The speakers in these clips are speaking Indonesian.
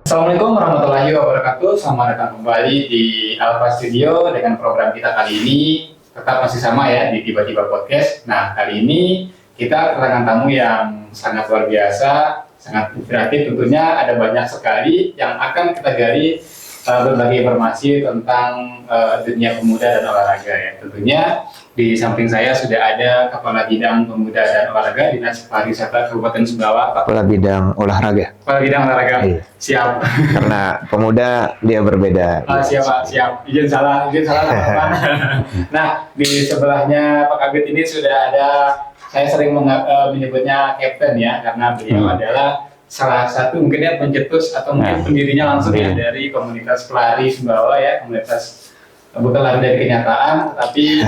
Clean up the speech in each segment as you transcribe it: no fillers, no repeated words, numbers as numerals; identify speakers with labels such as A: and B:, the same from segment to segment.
A: Assalamualaikum warahmatullahi wabarakatuh. Selamat datang kembali di Alpha Studio dengan program kita kali ini. Tetap masih sama ya di Tiba-Tiba Podcast. Nah, kali ini kita kedatangan tamu yang sangat luar biasa, sangat inspiratif. Tentunya ada banyak sekali yang akan kita gali berbagai informasi tentang dunia pemuda dan olahraga ya. Tentunya di samping saya sudah ada Kepala Bidang Pemuda dan Olahraga Dinas Pariwisata Kabupaten Sumbawa, Pak.
B: Kepala Bidang Olahraga.
A: Kepala Bidang Olahraga.
B: Iya.
A: Siap.
B: Karena pemuda dia berbeda.
A: Siap Pak, siap. Izin salah Pak. Nah, di sebelahnya Pak Kabit ini sudah ada, saya sering menyebutnya Kapten ya, karena beliau adalah salah satu mungkin ya pencetus atau mungkin pendirinya langsung ya dari komunitas pelari Sumbawa ya, komunitas bukan lari dari kenyataan, tapi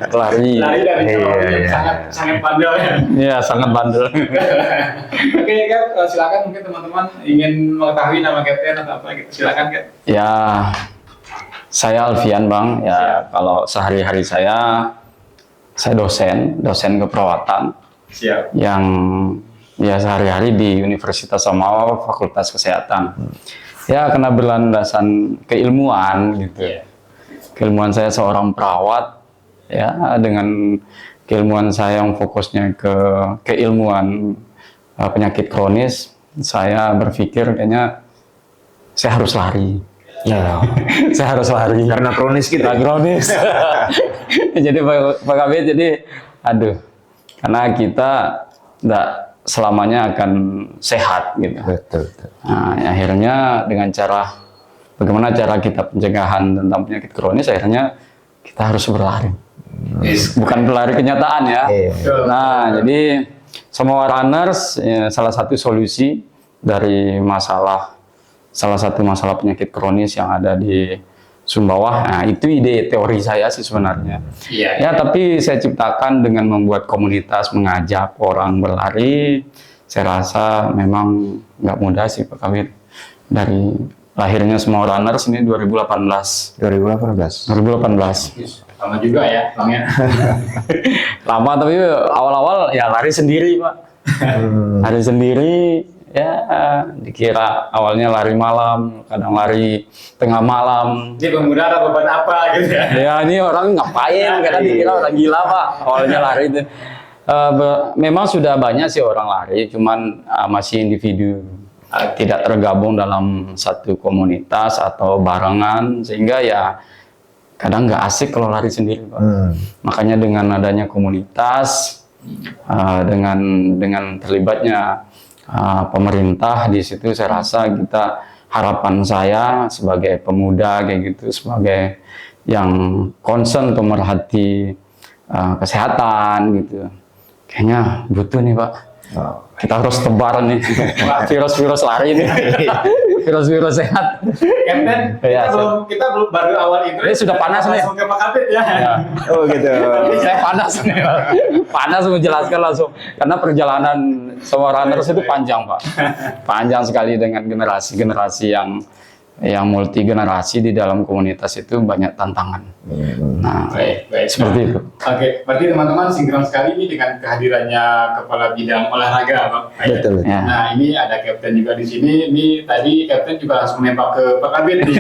C: lari
A: dari sangat bandel ya.
C: Iya, sangat bandel.
A: Oke Kak, silakan mungkin teman-teman ingin mengetahui nama Kapten atau apa gitu, silakan Kak.
C: Ya, saya Alfian Bang. Ya, kalau sehari-hari saya dosen keperawatan.
A: Siap.
C: Yang ya sehari-hari di Universitas Sumbawa Fakultas Kesehatan. Ya, karena berlandasan keilmuan gitu. Keilmuan saya seorang perawat, ya, dengan keilmuan saya yang fokusnya ke keilmuan penyakit kronis, saya berpikir kayaknya saya harus lari.
B: Ya.
C: Saya harus lari.
B: Karena kronis gitu.
C: Kronis. Jadi Pak Kabit, jadi aduh, karena kita tidak selamanya akan sehat gitu.
B: Betul.
C: Nah, akhirnya dengan bagaimana cara kita pencegahan tentang penyakit kronis, akhirnya kita harus berlari. Bukan berlari kenyataan ya. Nah, jadi semua runners ya, salah satu solusi dari salah satu masalah penyakit kronis yang ada di Sumbawa. Nah, itu ide teori saya sih sebenarnya. Ya, tapi saya ciptakan dengan membuat komunitas, mengajak orang berlari. Saya rasa memang nggak mudah sih Pak Kabit. Dari lahirnya semua runners ini 2018.
B: 2018.
A: Lama juga ya, Bang ya.
C: Lama, tapi awal-awal ya lari sendiri Pak. Lari sendiri. Ya, dikira awalnya lari malam, kadang lari tengah malam.
A: Ini pemuda ada beban apa gitu ya?
C: Ya, ini orang ngapain? Kadang dikira orang gila Pak, awalnya lari itu. Memang sudah banyak sih orang lari, cuman masih individu, tidak tergabung dalam satu komunitas atau barengan, sehingga ya kadang nggak asik kalau lari sendiri Pak. Makanya dengan adanya komunitas, dengan terlibatnya pemerintah di situ, saya rasa harapan saya sebagai pemuda kayak gitu, sebagai yang concern untuk merhati kesehatan gitu, kayaknya butuh nih Pak. Kita harus tebar nih virus-virus lari nih, virus-virus sehat.
A: Kapten, kita belum baru awal
C: ini sudah panas nih.
A: Langsung ke Pak Kabit ya.
B: Oh gitu.
C: Saya panas nih, panas menjelaskan langsung karena perjalanan semua runners itu panjang Pak, panjang sekali dengan generasi yang multi generasi di dalam komunitas itu banyak tantangan. Nah,
A: baik.
C: Seperti itu.
A: Oke, berarti teman-teman sinkron sekali ini dengan kehadirannya Kepala Bidang Olahraga, Bang.
B: Betul.
C: Ya.
A: Nah, ini ada Kapten juga di sini. Ini tadi Kapten juga langsung menembak ke Pak Kabit nih.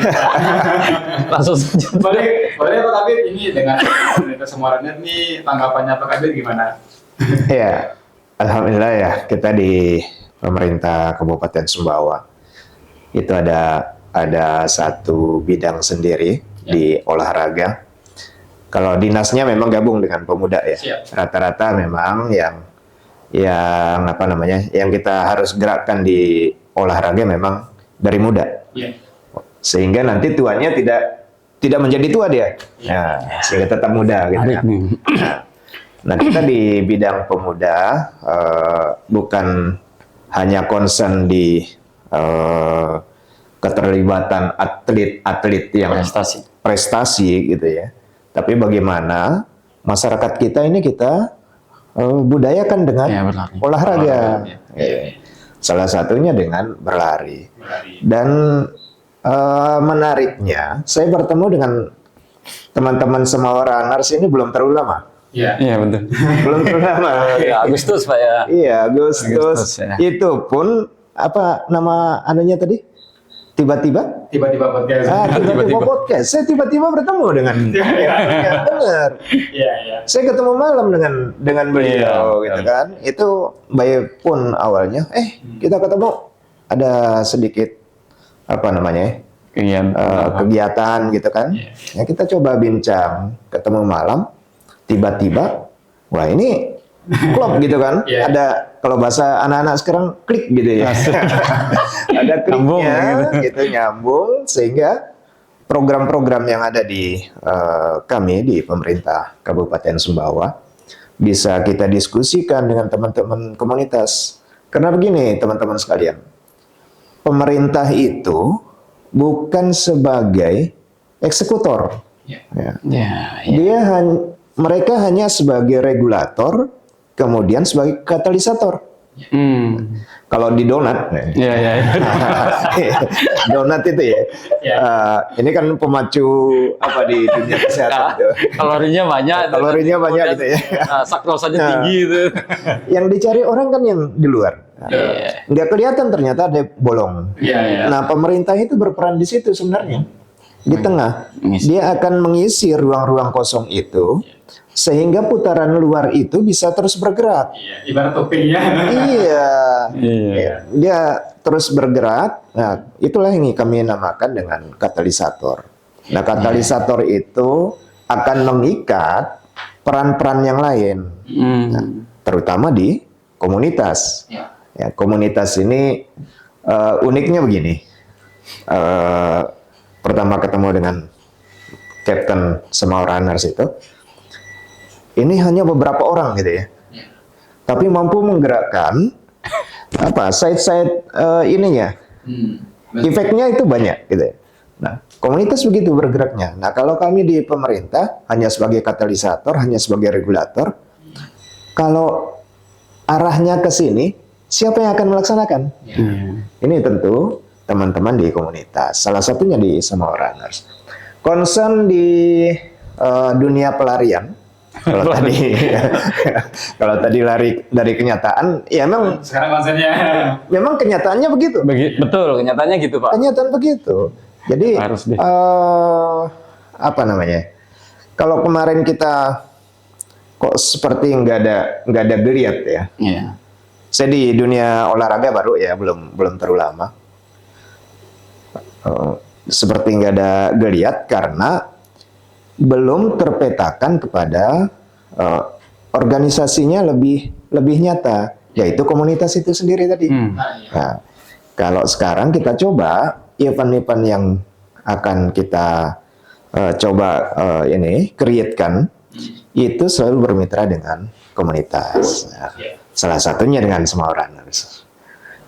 C: Langsung saja.
A: boleh Pak Kabit, ini dengan komunitas semua runner nih, tanggapannya Pak Kabit gimana?
B: Ya, alhamdulillah ya, kita di pemerintah Kabupaten Sumbawa itu ada satu bidang sendiri di olahraga. Kalau dinasnya memang gabung dengan pemuda ya. Rata-rata memang yang yang kita harus gerakkan di olahraga memang dari muda. Sehingga nanti tuanya tidak menjadi tua dia. Nah, sehingga tetap muda gitu ya. Nah, kita di bidang pemuda bukan hanya concern di keterlibatan atlet-atlet yang prestasi gitu ya. Tapi bagaimana masyarakat kita ini kita budayakan dengan olahraga. Salah satunya dengan berlari. Dan menariknya, saya bertemu dengan teman-teman semua runners ini belum terlalu lama.
C: Iya betul.
B: Belum terlalu lama.
C: Ya, Agustus Pak ya.
B: Iya, Agustus.
C: Ya.
B: Itu pun apa nama anunya tadi? Tiba-tiba
A: podcast.
B: tiba-tiba podcast. Saya tiba-tiba bertemu dengan benar.
A: Iya, iya.
B: Saya ketemu malam dengan beliau
C: Iya,
B: gitu kan. Itu baik pun awalnya kita ketemu ada sedikit apa namanya? Kegiatan gitu kan. Ya kita coba bincang, ketemu malam, tiba-tiba wah ini klop gitu kan. Ada kalau bahasa anak-anak sekarang klik gitu ya. Ada kliknya gitu nyambung sehingga program-program yang ada di kami di pemerintah Kabupaten Sumbawa bisa kita diskusikan dengan teman-teman komunitas. Karena begini teman-teman sekalian, pemerintah itu bukan sebagai eksekutor. Mereka hanya sebagai regulator, kemudian sebagai katalisator. Kalau di donat, donat itu ya, ini kan pemacu apa di dunia kesehatan itu. Kalorinya banyak gitu ya.
C: Sakrosanya tinggi itu.
B: Yang dicari orang kan yang di luar. Nggak kelihatan ternyata ada bolong. Nah pemerintah itu berperan di situ sebenarnya, di tengah. Dia akan mengisi ruang-ruang kosong itu. Sehingga putaran luar itu bisa terus bergerak.
A: Ibarat topengnya.
B: Dia terus bergerak. Nah, itulah yang kami namakan dengan katalisator. Nah, katalisator itu akan mengikat peran-peran yang lain, terutama di komunitas. Ya, komunitas ini uniknya begini. Pertama ketemu dengan Captain Semau Runners itu. Ini hanya beberapa orang gitu ya, tapi mampu menggerakkan apa side-side ininya, efeknya itu banyak gitu ya. Nah, komunitas begitu bergeraknya. Nah, kalau kami di pemerintah hanya sebagai katalisator, hanya sebagai regulator, kalau arahnya ke sini, siapa yang akan melaksanakan? Ini tentu teman-teman di komunitas, salah satunya di Semau Runners. Concern di dunia pelarian. Kalau tadi lari dari kenyataan, ya memang
A: sekarang konsennya.
B: Memang kenyataannya begitu.
C: Betul, kenyataannya gitu Pak.
B: Kenyataan begitu. Jadi apa namanya? Kalau kemarin kita kok seperti nggak ada geliat ya. Saya di dunia olahraga baru ya, belum terlalu lama. Seperti nggak ada geliat karena belum terpetakan kepada organisasinya lebih nyata, yaitu komunitas itu sendiri tadi. Nah, kalau sekarang kita coba event-event yang akan kita coba create-kan, itu selalu bermitra dengan komunitas. Nah, salah satunya dengan Semau Runners.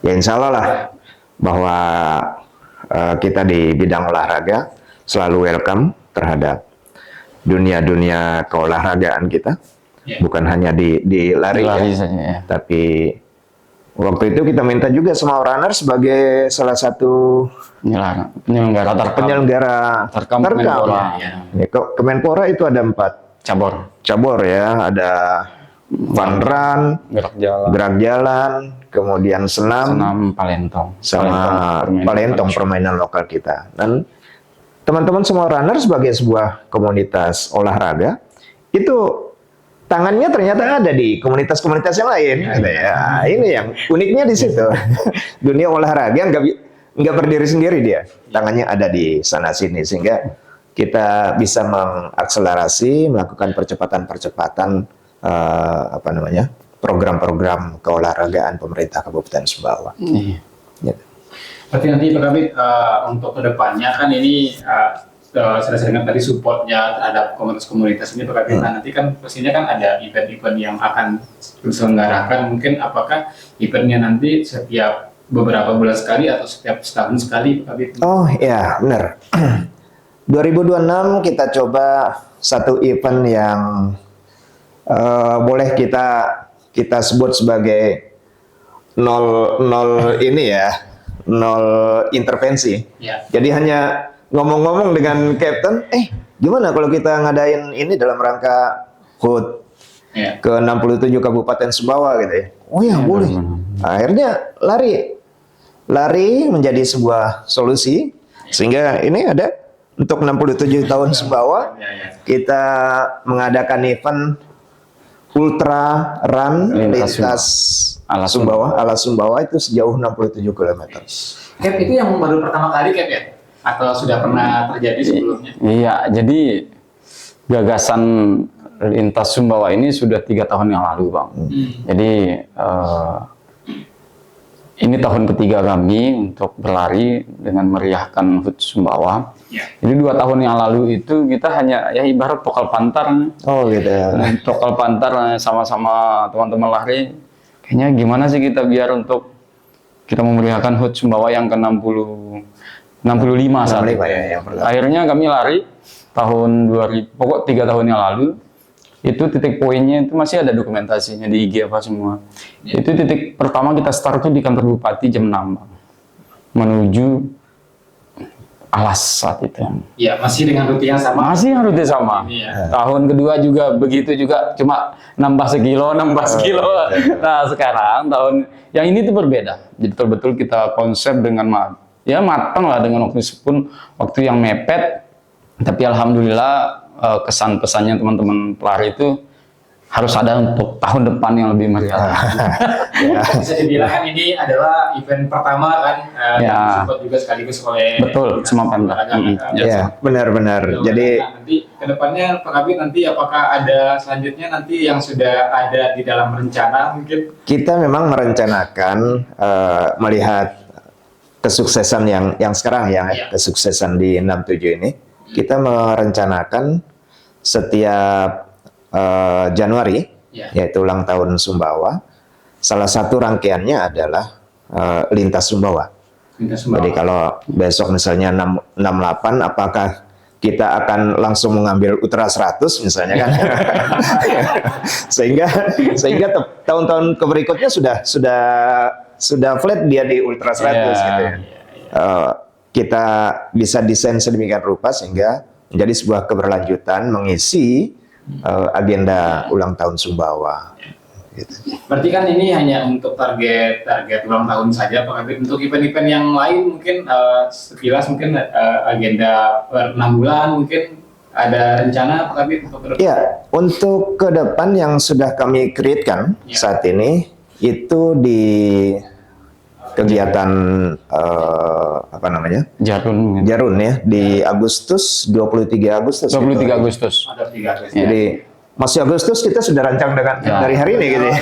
B: Ya insya Allah lah bahwa kita di bidang olahraga selalu welcome terhadap dunia keolahragaan kita, bukan hanya di lari saja, tapi waktu itu kita minta juga Semau Runners sebagai salah satu penyelenggara terkam. Kemenpora itu ada 4 cabur ya, ada fun run, gerak jalan, kemudian senam palentong, sama palentong permainan lokal kita. Dan teman-teman Semau Runners sebagai sebuah komunitas olahraga itu tangannya ternyata ada di komunitas-komunitas yang lain, gitu ya. Ini yang uniknya di situ. Dunia olahraga nggak berdiri sendiri dia, tangannya ada di sana sini sehingga kita bisa mengakselerasi, melakukan percepatan program-program keolahragaan pemerintah Kabupaten Sumbawa.
A: Berarti nanti Pak Kabit untuk kedepannya kan ini saya sering tadi supportnya terhadap komunitas-komunitas ini Pak Kabit. Nanti kan pastinya kan ada event-event yang akan diselenggarakan. Mungkin apakah eventnya nanti setiap beberapa bulan sekali atau setiap setahun sekali Pak Kabit?
B: Oh ya benar. 2026 kita coba satu event yang boleh kita sebut sebagai nol ini ya. 0 intervensi. Jadi hanya ngomong-ngomong dengan Captain, gimana kalau kita ngadain ini dalam rangka HUT ke 67 Kabupaten Sumbawa gitu ya. Oh ya boleh. Akhirnya lari lari menjadi sebuah solusi sehingga ini ada untuk 67 tahun Sumbawa kita mengadakan event Ultra Run lintas ala Sumbawa itu sejauh 67 km.
A: Cap itu yang baru pertama kali Cap ya? Atau sudah pernah terjadi sebelumnya?
C: Iya, jadi gagasan lintas Sumbawa ini sudah 3 tahun yang lalu, Bang. Jadi ini tahun ketiga kami untuk berlari dengan meriahkan HUT Sumbawa. Jadi 2 tahun yang lalu itu kita hanya ya ibarat pokal pantar.
B: Oh gitu ya.
C: Pokal pantar sama-sama teman-teman lari. Kayaknya gimana sih kita biar untuk kita memeriahkan HUT Sumbawa yang ke-65 saat itu.
B: Ya,
C: Akhirnya kami lari tahun 2000, pokok 3 tahun yang lalu. Itu titik poinnya itu masih ada dokumentasinya di IG apa semua. Itu titik pertama kita start tuh di kantor Bupati jam 6 Bang. Menuju Alas saat itu.
A: Iya, masih dengan rute yang sama.
C: Masih yang rute sama. Tahun kedua juga begitu juga, cuma nambah sekilo. Nah sekarang tahun yang ini tuh berbeda. Jadi betul-betul kita konsep dengan matang lah dengan waktu yang mepet. Tapi alhamdulillah kesan pesannya teman-teman pelari itu harus ada untuk tahun depan yang lebih meriah.
A: Bisa dibilang kan ini adalah event pertama kan yang support juga sekaligus oleh
C: semua Pemda.
B: Ya, benar-benar. Jadi
A: nanti kedepannya Pak Kabit nanti apakah ada selanjutnya nanti yang sudah ada di dalam rencana mungkin?
B: Kita memang merencanakan melihat kesuksesan yang sekarang kesuksesan di 67 ini. Kita merencanakan setiap Januari, yaitu ulang tahun Sumbawa. Salah satu rangkaiannya adalah lintas Sumbawa. Jadi kalau besok misalnya 68, apakah kita akan langsung mengambil Ultra 100 misalnya kan? sehingga tahun-tahun berikutnya sudah flat dia di Ultra 100 gitu ya. Kita bisa desain sedemikian rupa sehingga menjadi sebuah keberlanjutan mengisi agenda ulang tahun Sumbawa. Gitu.
A: Berarti kan ini hanya untuk target ulang tahun saja, Pak Kabit. Untuk event-event yang lain mungkin sekilas mungkin agenda per 6 bulan mungkin ada rencana Pak Kabit untuk ke depan?
B: Ya, untuk ke depan yang sudah kami create-kan saat ini itu di kegiatan Jarun ya di Agustus 23 Agustus.
A: Ada 3 Agustus.
B: Jadi masih Agustus kita sudah rancang dari hari ini gitu ya.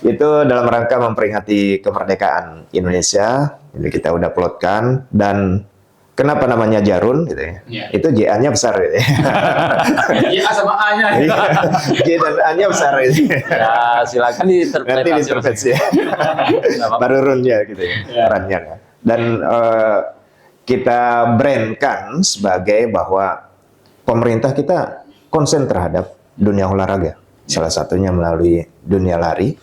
B: Itu dalam rangka memperingati kemerdekaan Indonesia. Jadi kita udah plotkan dan kenapa namanya Jarun gitu ya. Itu JA-nya besar gitu ya.
A: JA sama A-nya.
B: J dan A-nya besar gitu.
C: Ya, silakan
B: diinterpretasi ya. Baru run-nya gitu ya. Perannya. Dan kita brandkan sebagai bahwa pemerintah kita konsen terhadap dunia olahraga. Salah satunya melalui dunia lari.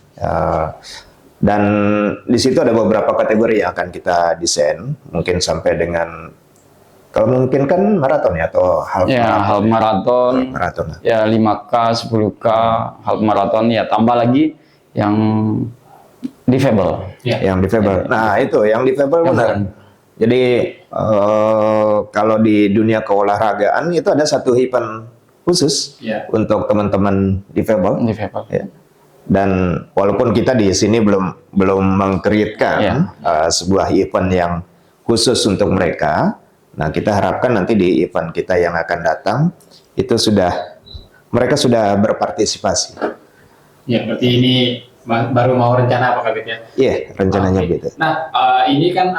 B: Dan di situ ada beberapa kategori yang akan kita desain, mungkin sampai dengan kalau mungkin kan maraton ya atau half maraton. Ya 5K, 10K, half maraton ya tambah lagi yang difabel. Yang difabel. Nah, itu yang difabel benar. Jadi kalau di dunia keolahragaan itu ada satu event khusus untuk teman-teman difabel. Ya. Dan walaupun kita di sini belum mengkreatkan sebuah event yang khusus untuk mereka, nah kita harapkan nanti di event kita yang akan datang itu mereka sudah berpartisipasi.
A: Ya, berarti ini baru mau rencana apa Kabit ya?
B: Iya, rencananya gitu.
A: Nah, ini kan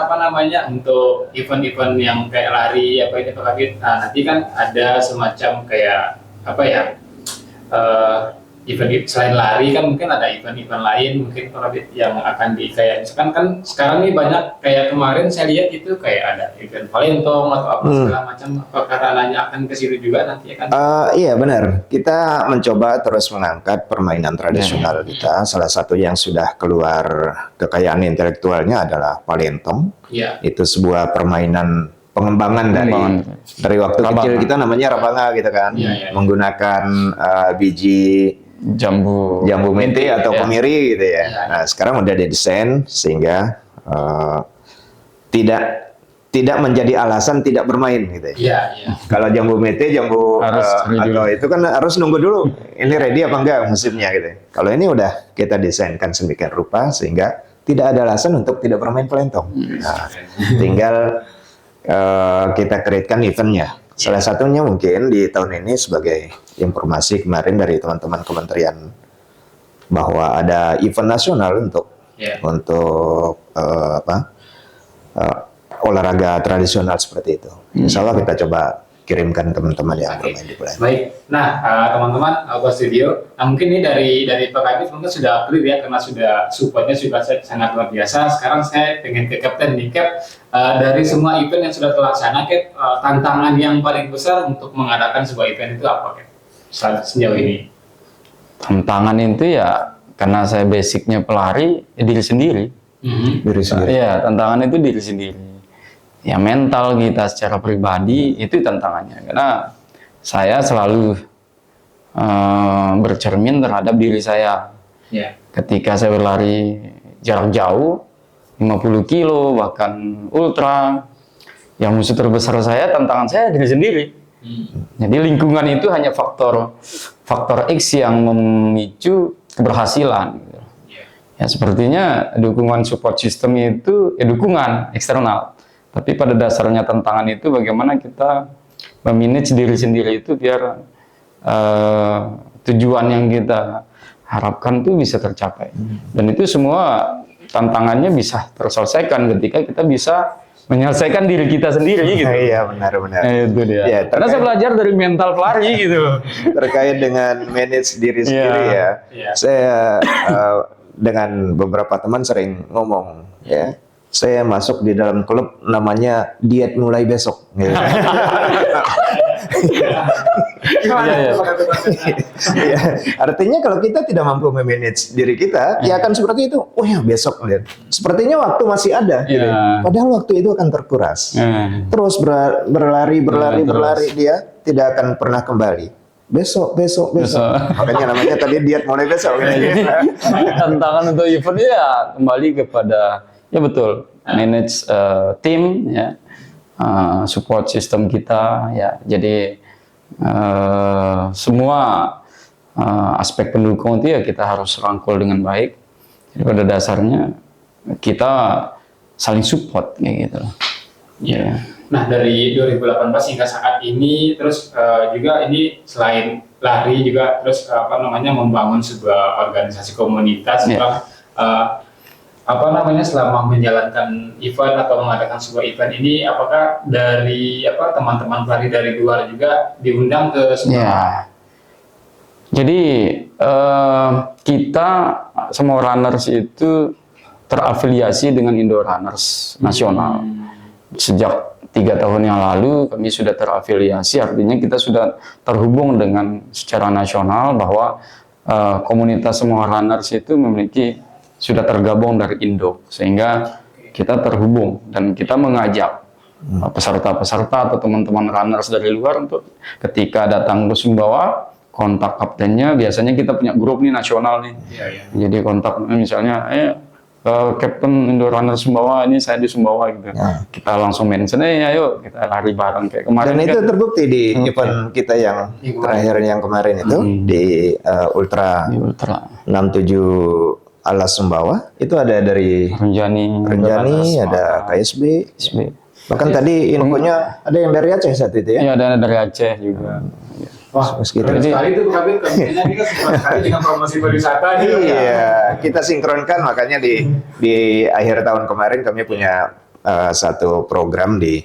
A: untuk event-event yang kayak lari apa ini Pak Kabit. Nah, nanti kan ada semacam kayak event selain lari kan mungkin ada event-event lain mungkin Pak Kabit yang akan kayak misalkan kan sekarang nih banyak kayak kemarin saya lihat itu kayak ada event Valentong atau apa segala macam, apakah ranahnya akan ke situ juga nanti akan?
B: Iya benar, kita mencoba terus mengangkat permainan tradisional kita. Salah satu yang sudah keluar kekayaan intelektualnya adalah Valentong. Itu sebuah permainan pengembangan dari waktu kecil kita namanya rabanga gitu kan, menggunakan biji jambu mente atau kemiri gitu ya. Nah sekarang udah ada desain sehingga eh, tidak menjadi alasan tidak bermain gitu ya.
A: Iya, iya.
B: Kalau jambu mete, jambu
C: Harus
B: atau itu kan harus nunggu dulu ini ready apa enggak musimnya gitu. Kalau ini udah kita desainkan sedemikian rupa sehingga tidak ada alasan untuk tidak bermain pelentong. Nah, tinggal kita create-kan eventnya. Salah satunya mungkin di tahun ini sebagai informasi kemarin dari teman-teman kementerian bahwa ada event nasional untuk olahraga tradisional seperti itu. Insya Allah kita coba kirimkan teman-teman yang bermain di pelentong.
A: Baik. Nah, teman-teman Alpha Studio, mungkin ini dari Pak Kabit mungkin sudah clear ya, karena sudah supportnya sudah sangat luar biasa. Sekarang saya pengen ke Kapten nih, Cap. Dari semua event yang sudah terlaksana, Cap, tantangan yang paling besar untuk mengadakan sebuah event itu apa, Cap? Sejauh ini?
C: Tantangan itu ya karena saya basicnya pelari, ya diri sendiri.
B: Diri sendiri.
C: Iya, tantangan itu diri sendiri. Ya mental kita secara pribadi itu tantangannya. Karena saya selalu bercermin terhadap diri saya. Ketika saya berlari jarak jauh, 50 kilo, bahkan ultra, yang musuh terbesar saya, tantangan saya diri sendiri. Jadi lingkungan itu hanya faktor X yang memicu keberhasilan. Ya sepertinya dukungan support system itu dukungan eksternal. Tapi pada dasarnya tantangan itu bagaimana kita memanage diri sendiri itu biar tujuan yang kita harapkan itu bisa tercapai. Dan itu semua tantangannya bisa terselesaikan ketika kita bisa menyelesaikan diri kita sendiri gitu.
B: Iya, benar-benar.
C: Itu dia.
B: Ya,
C: karena saya belajar dari mental pelari gitu.
B: Terkait dengan manage diri sendiri ya. Saya dengan beberapa teman sering ngomong ya. Saya masuk di dalam klub namanya diet mulai besok. Gitu. Ya, artinya kalau kita tidak mampu memanage diri kita, ya akan seperti itu. Oh ya besok lihat. Sepertinya waktu masih ada. Gitu. Padahal waktu itu akan terkuras. Terus berlari dia tidak akan pernah kembali. Besok. Makanya namanya tadi diet mulai besok.
C: Jadi tantangan untuk event ya kembali kepada ya betul, manage tim ya, support system kita ya. Jadi semua aspek pendukung itu ya kita harus rangkul dengan baik. Jadi pada dasarnya kita saling support kayak gitu.
A: Ya. Nah dari 2018 hingga saat ini, terus juga ini selain lari juga terus membangun sebuah organisasi komunitas. Selama menjalankan event atau mengadakan sebuah event ini, apakah dari teman-teman pelari dari luar juga diundang ke semua?
C: Ya. Jadi kita semua runners itu terafiliasi dengan Indo Runners Nasional. Sejak 3 tahun yang lalu kami sudah terafiliasi, artinya kita sudah terhubung dengan secara nasional bahwa komunitas semua runners itu sudah tergabung dari Indo, sehingga kita terhubung dan kita mengajak peserta-peserta atau teman-teman runners dari luar untuk ketika datang ke Sumbawa, kontak kaptennya. Biasanya kita punya grup nih nasional nih, jadi kontak misalnya Kapten Indo Runners Sumbawa, ini saya di Sumbawa gitu. Kita langsung mention, ayo kita lari bareng kayak kemarin.
B: Dan itu terbukti di event kita yang terakhir yang kemarin itu di Ultra 67 Alas Sumbawa, itu ada dari
C: Renjani,
B: ada KSB. Bahkan tadi infonya ada yang dari Aceh saat itu ya?
C: Iya, ada dari Aceh juga.
A: Wah, keren sekali itu Kabit. Kayaknya kita sekali dengan promosi pariwisata.
B: Iya, kita sinkronkan, makanya di akhir tahun kemarin kami punya satu program di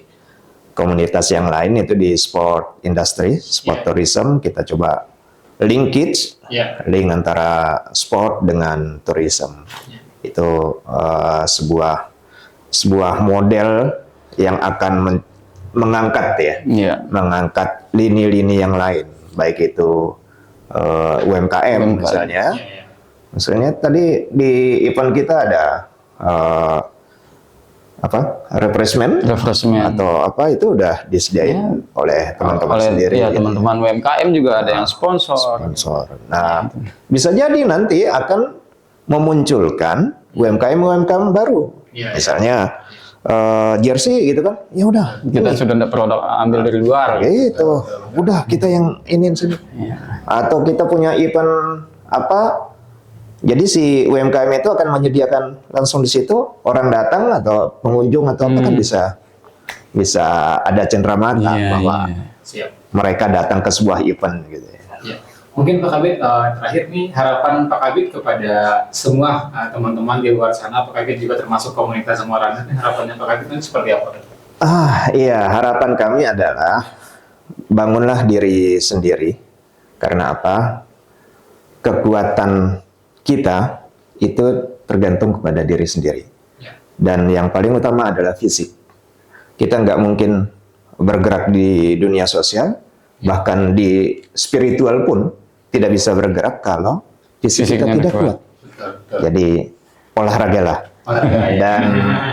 B: komunitas yang lain, itu di sport industry, sport tourism. Kita coba linkage, link antara sport dengan tourism. Itu sebuah model yang akan mengangkat mengangkat lini-lini yang lain, baik itu UMKM misalnya. Misalnya tadi di event kita ada refreshment atau itu udah disediain oleh teman-teman sendiri.
C: Iya, teman-teman UMKM juga ada yang sponsor.
B: Nah, bisa jadi nanti akan memunculkan UMKM baru
A: Iya.
B: Misalnya jersey gitu kan, ya udah
C: Kita sudah tidak perlu ambil dari luar.
B: gitu, udah kita yang iniin sini. Atau kita punya event apa, jadi si UMKM itu akan menyediakan langsung di situ, orang datang atau pengunjung atau apa kan bisa ada cenderamata bahwa
A: Siap.
B: mereka datang ke sebuah event gitu.
A: Ya. Mungkin Pak Kabit terakhir nih, harapan Pak Kabit kepada semua teman-teman di luar sana, Pak Kabit juga termasuk komunitas Semua Runner, harapannya Pak Kabit itu seperti apa?
B: Iya, harapan kami adalah bangunlah diri sendiri. Karena apa? Kekuatan kita itu tergantung kepada diri sendiri.
A: Ya.
B: Dan yang paling utama adalah fisik. Kita nggak mungkin bergerak di dunia sosial, bahkan di spiritual pun tidak bisa bergerak kalau fisik kita tidak kuat.
A: Betul.
B: Jadi olahragalah. Dan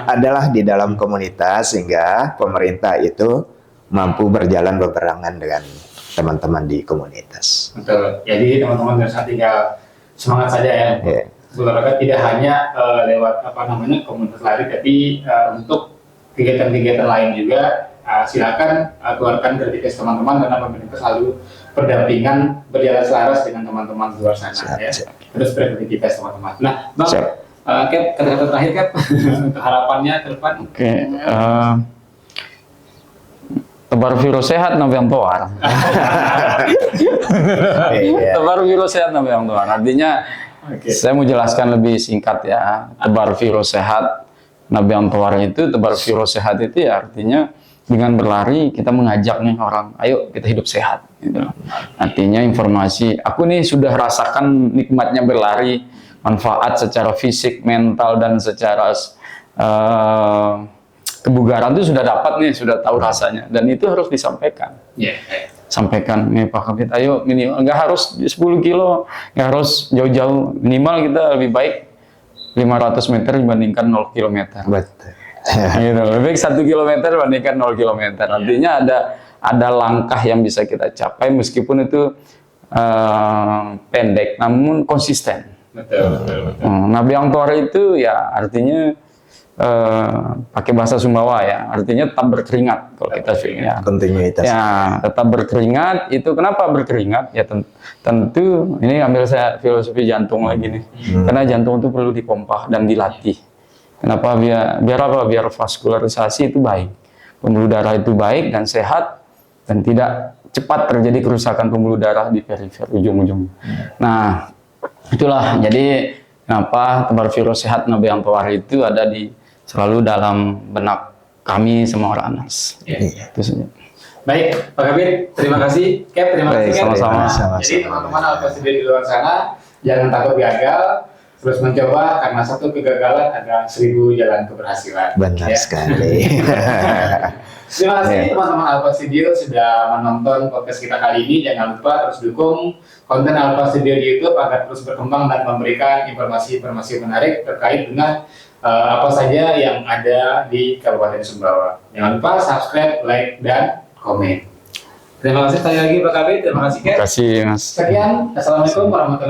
B: adalah di dalam komunitas sehingga pemerintah itu mampu berjalan bebarengan dengan teman-teman di komunitas.
A: Betul. Jadi teman-teman bisa tinggal semangat saja ya. Olahraga tidak hanya lewat komunitas lari, tapi untuk kegiatan-kegiatan lain juga silakan keluarkan kritik teman-teman, karena pemerintah selalu berdampingan, berjalan selaras dengan teman-teman di luar sana. Ya. Terus berkreativitas teman-teman. Nah, Bang, Cap, kata-kata terakhir Cap, untuk harapannya ke depan.
C: Oke. Tebar virus sehat nabi yang tuar. Tebar virus sehat nabi yang tuar. Artinya, saya mau jelaskan lebih singkat ya. Tebar virus sehat nabi yang tuar itu, tebar virus sehat itu ya artinya dengan berlari kita mengajak nih orang, ayo kita hidup sehat. Gitu. Artinya informasi, aku nih sudah rasakan nikmatnya berlari, manfaat secara fisik, mental dan secara kebugaran itu sudah dapat nih, sudah tahu rasanya, dan itu harus disampaikan. Sampaikan nih Pak Kabit, ayo minimal nggak harus 10 kilo, nggak harus jauh-jauh, minimal kita lebih baik 500 meter dibandingkan 0 kilometer.
B: Betul.
C: Gitu, lebih baik 1 kilometer dibandingkan 0 kilometer. Artinya ada langkah yang bisa kita capai meskipun itu pendek, namun konsisten.
A: Betul.
C: Nabi yang tuar itu ya artinya pakai bahasa Sumbawa ya, artinya tetap berkeringat kalau kita ya.
B: Kontinuitas.
C: Ya, tetap berkeringat. Itu kenapa berkeringat? Ya tentu ini ambil saya filosofi jantung lagi nih. Karena jantung itu perlu dipompa dan dilatih. Kenapa? Biar apa? Biar vaskularisasi itu baik. Pembuluh darah itu baik dan sehat dan tidak cepat terjadi kerusakan pembuluh darah di perifer ujung-ujung. Nah, itulah jadi kenapa tebar virus sehat nabi yang tuar itu ada selalu dalam benak kami semua runners. Itu saja.
A: Baik, Pak Kabit, terima kasih. Cap, terima kasih.
C: Sama-sama.
A: Jadi teman-teman Alpha Studio di luar sana, jangan takut gagal, terus mencoba, karena satu kegagalan ada 1000 jalan keberhasilan.
B: Benar sekali.
A: Terima kasih teman-teman Alpha Studio sudah menonton podcast kita kali ini. Jangan lupa terus dukung konten Alpha Studio di YouTube agar terus berkembang dan memberikan informasi-informasi menarik terkait dengan apa saja yang ada di Kabupaten Sumbawa. Jangan lupa subscribe, like, dan komen. Terima kasih sekali lagi Pak Kabit. Terima kasih Cap.
C: Terima kasih Mas.
A: Sekian. Assalamualaikum warahmatullahi wabarakatuh.